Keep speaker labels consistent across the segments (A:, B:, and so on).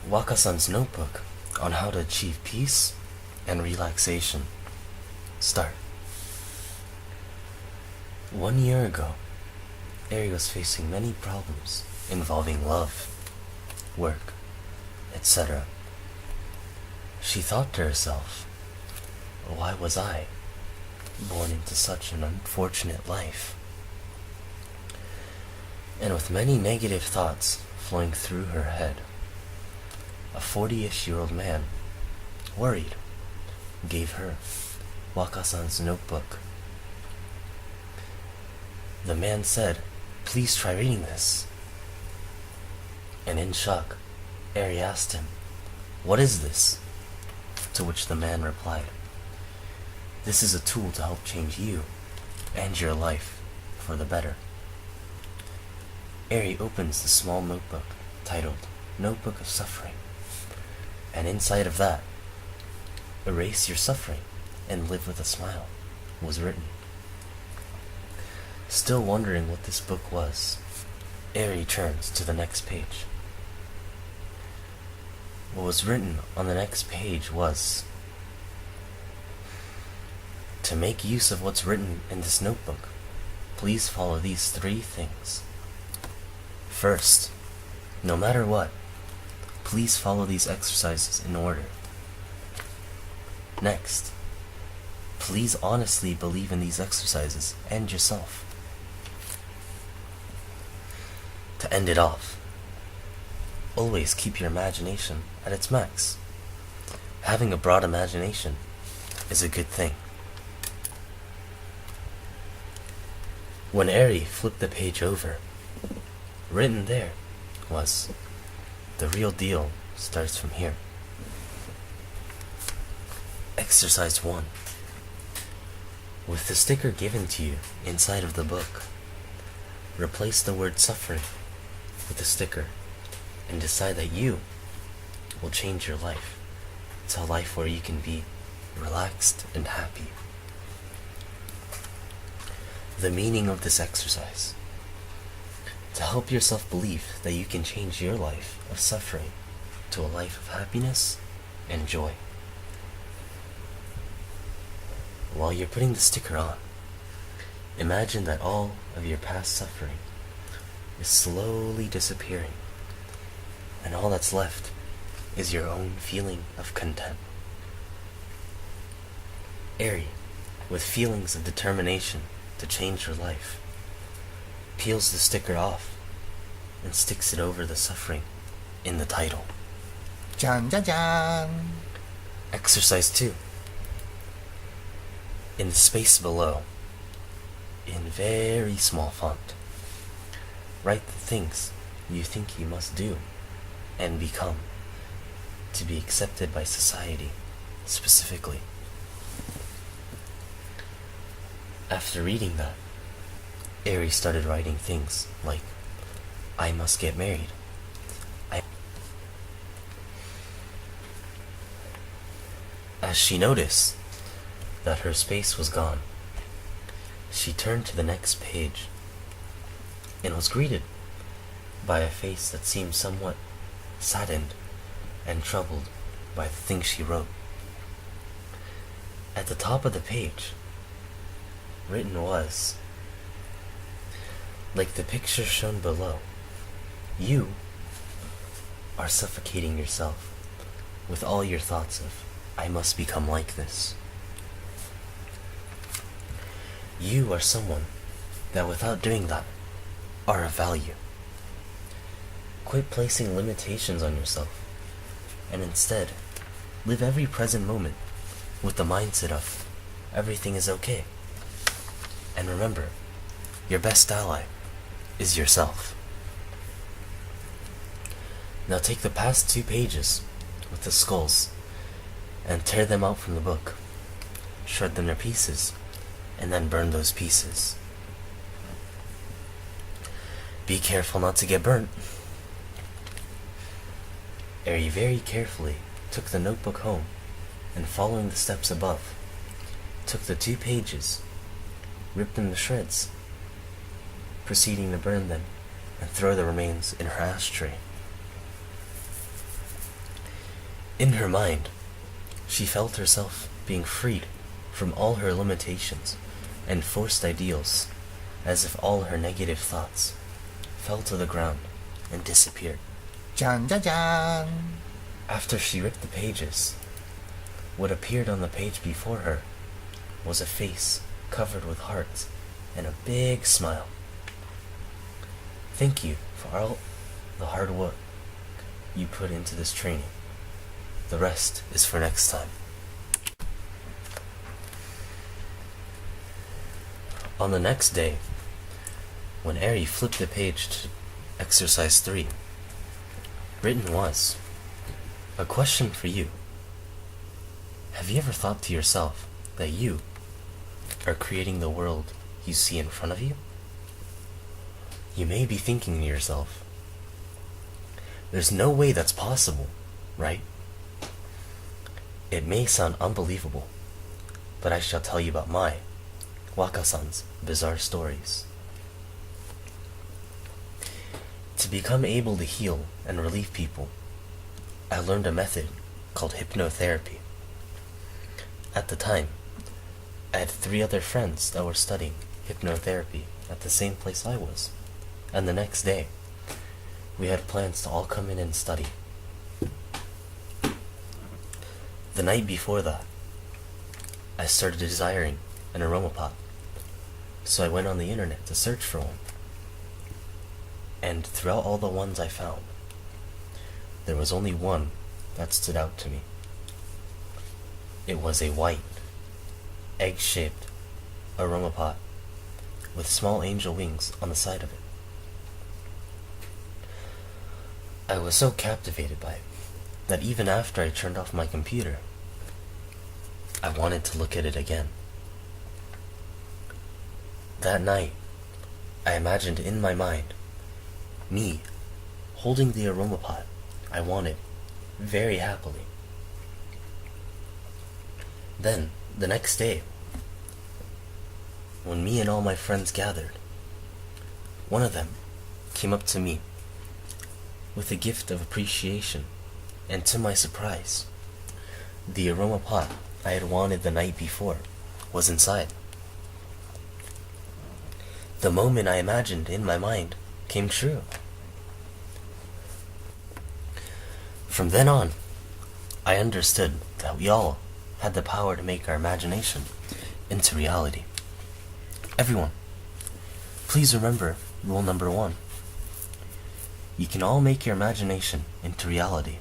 A: Waka-san's notebook on how to achieve peace and relaxation. Start. 1 year ago, Eri was facing many problems involving love, work, etc. She thought to herself, why was I born into such an unfortunate life? And with many negative thoughts flowing through her head, a 40-ish-year-old man, worried, gave her Waka-san's notebook. The man said, please try reading this. And in shock, Eri asked him, what is this? To which the man replied, this is a tool to help change you and your life for the better. Eri opens the small notebook titled Notebook of Suffering, and inside of that, erase your suffering and live with a smile, was written. Still wondering what this book was, Eri turns to the next page. What was written on the next page was, to make use of what's written in this notebook, please follow these 3 things. First, no matter what, please follow these exercises in order. Next, please honestly believe in these exercises and yourself. To end it off, always keep your imagination at its max. Having a broad imagination is a good thing. When Eri flipped the page over, written there was, the real deal starts from here. Exercise 1. With the sticker given to you inside of the book, replace the word suffering with the sticker and decide that you will change your life to a life where you can be relaxed and happy. The meaning of this exercise: to help yourself believe that you can change your life of suffering to a life of happiness and joy. While you're putting the sticker on, imagine that all of your past suffering is slowly disappearing, and all that's left is your own feeling of content. Eri, with feelings of determination to change her life, peels the sticker off and sticks it over the suffering in the title.
B: Jan jan jan.
A: Exercise 2. In the space below, in very small font, write the things you think you must do and become to be accepted by society, specifically. After reading that, Eri started writing things like, I must get married. As she noticed that her space was gone, she turned to the next page and was greeted by a face that seemed somewhat saddened and troubled by the things she wrote. At the top of the page, written was, like the picture shown below, you are suffocating yourself with all your thoughts of, I must become like this. You are someone that without doing that are of value. Quit placing limitations on yourself and instead live every present moment with the mindset of everything is okay. And remember, your best ally is yourself. Now take the past 2 pages with the skulls and tear them out from the book. Shred them to pieces and then burn those pieces. Be careful not to get burnt. Eri very carefully took the notebook home and, following the steps above, took the 2 pages, ripped them to shreds, proceeding to burn them and throw the remains in her ashtray. In her mind, she felt herself being freed from all her limitations and forced ideals, as if all her negative thoughts fell to the ground and disappeared.
B: じゃんじゃじゃん。
A: After she ripped the pages, what appeared on the page before her was a face covered with hearts and a big smile. Thank you for all the hard work you put into this training. The rest is for next time. On the next day, when Eri flipped the page to exercise 3, written was, a question for you. Have you ever thought to yourself that you are creating the world you see in front of you? You may be thinking to yourself, there's no way that's possible, right? It may sound unbelievable, but I shall tell you about my, Waka-san's, bizarre stories. To become able to heal and relieve people, I learned a method called hypnotherapy. At the time, I had 3 other friends that were studying hypnotherapy at the same place I was, and the next day, we had plans to all come in and study. The night before that, I started desiring an aroma pot, so I went on the internet to search for one. And throughout all the ones I found, there was only one that stood out to me. It was a white, egg-shaped aroma pot with small angel wings on the side of it. I was so captivated by it that even after I turned off my computer, I wanted to look at it again. That night, I imagined in my mind me holding the aroma pot I wanted very happily. Then, the next day, when me and all my friends gathered, one of them came up to me with a gift of appreciation, and to my surprise, the aroma pot I had wanted the night before was inside. The moment I imagined in my mind came true. From then on, I understood that we all had the power to make our imagination into reality. Everyone, please remember rule number 1. You can all make your imagination into reality.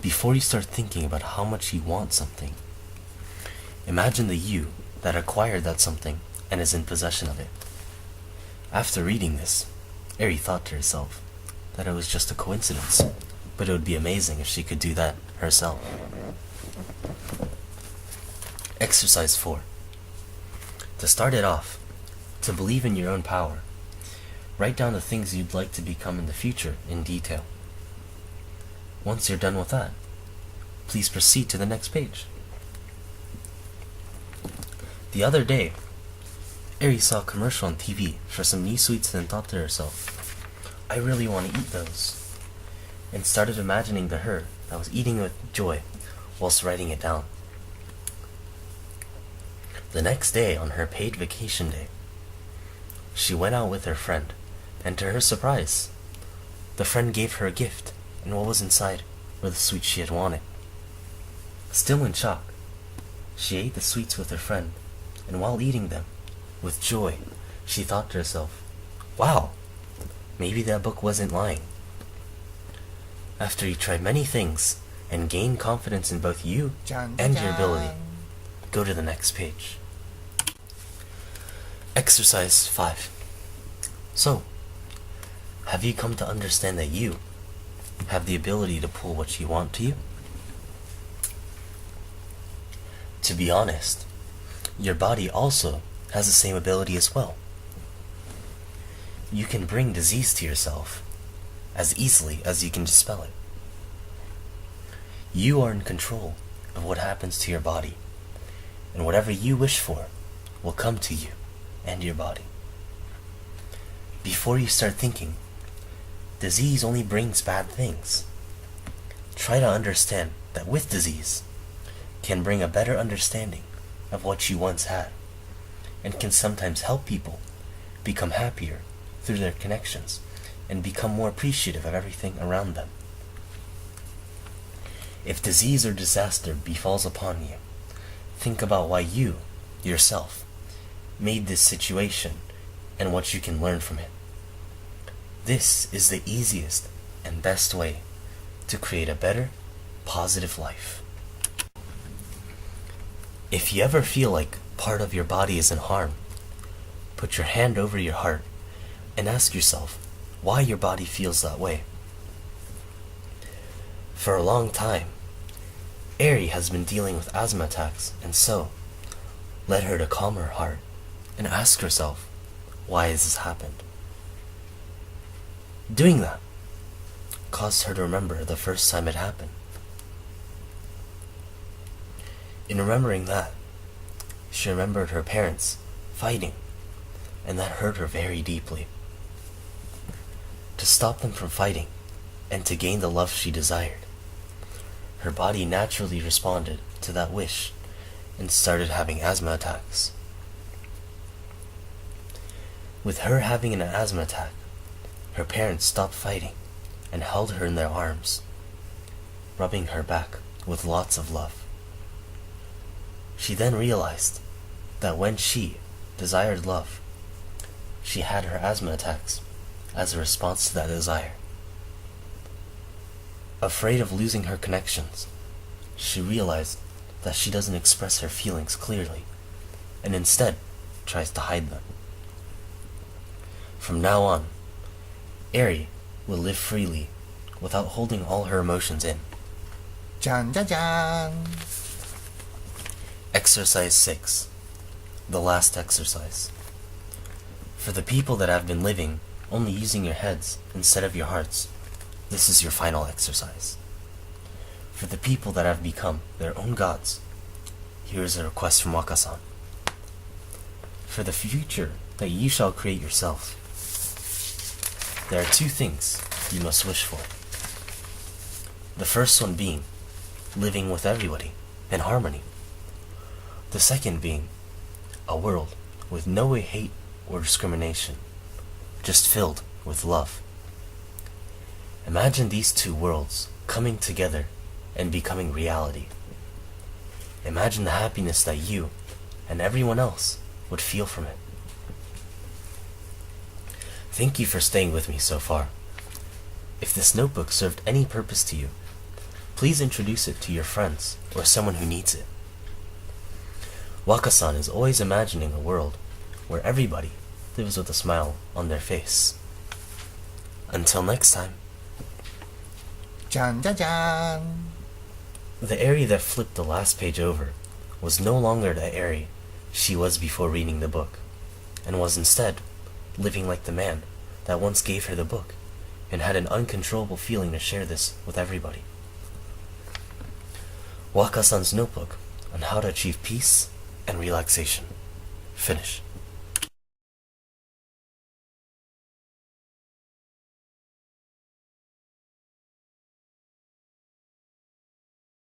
A: Before you start thinking about how much you want something, imagine the you that acquired that something and is in possession of it. After reading this, Eri thought to herself that it was just a coincidence, but it would be amazing if she could do that herself. Exercise 4. To start it off, to believe in your own power, write down the things you'd like to become in the future in detail. Once you're done with that, please proceed to the next page. The other day, Eri saw a commercial on TV for some new sweets and thought to herself, I really want to eat those, and started imagining the her that was eating with joy whilst writing it down. The next day, on her paid vacation day, she went out with her friend, and to her surprise, the friend gave her a gift, and what was inside were the sweets she had wanted. Still in shock, she ate the sweets with her friend, and while eating them, with joy, she thought to herself, wow, maybe that book wasn't lying. After you try many things and gain confidence in both you and your ability, go to the next page. Exercise 5. So, have you come to understand that you have the ability to pull what you want to you? To be honest, your body also has the same ability as well. You can bring disease to yourself as easily as you can dispel it. You are in control of what happens to your body, and whatever you wish for will come to you and your body. Before you start thinking, disease only brings bad things, try to understand that with disease can bring a better understanding of what you once had, and can sometimes help people become happier through their connections and become more appreciative of everything around them. If disease or disaster befalls upon you, think about why you, yourself, made this situation and what you can learn from it. This is the easiest and best way to create a better, positive life. If you ever feel like part of your body is in harm, put your hand over your heart and ask yourself why your body feels that way. For a long time, Eri has been dealing with asthma attacks, and so led her to calm her heart and ask herself, why has this happened? Doing that caused her to remember the first time it happened. In remembering that, she remembered her parents fighting, and that hurt her very deeply. To stop them from fighting, and to gain the love she desired, her body naturally responded to that wish and started having asthma attacks. With her having an asthma attack, her parents stopped fighting and held her in their arms, rubbing her back with lots of love. She then realized that when she desired love, she had her asthma attacks as a response to that desire. Afraid of losing her connections, she realized that she doesn't express her feelings clearly, and instead tries to hide them. From now on, Eri will live freely without holding all her emotions in.
B: じゃんじゃじゃん
A: Exercise 6. The last exercise. For the people that have been living only using your heads instead of your hearts, this is your final exercise. For the people that have become their own gods, here is a request from Waka-san. For the future that you shall create yourself, there are two things you must wish for. The first one being living with everybody in harmony. The second being a world with no hate or discrimination, just filled with love. Imagine these two worlds coming together and becoming reality. Imagine the happiness that you and everyone else would feel from it. Thank you for staying with me so far. If this notebook served any purpose to you, please introduce it to your friends or someone who needs it. Waka-san is always imagining a world where everybody lives with a smile on their face. Until next time.
B: じゃんじゃじゃん
A: The Eri that flipped the last page over was no longer the Eri she was before reading the book, and was instead living like the man that once gave her the book and had an uncontrollable feeling to share this with everybody. Waka-san's notebook on how to achieve peace and relaxation. Finish.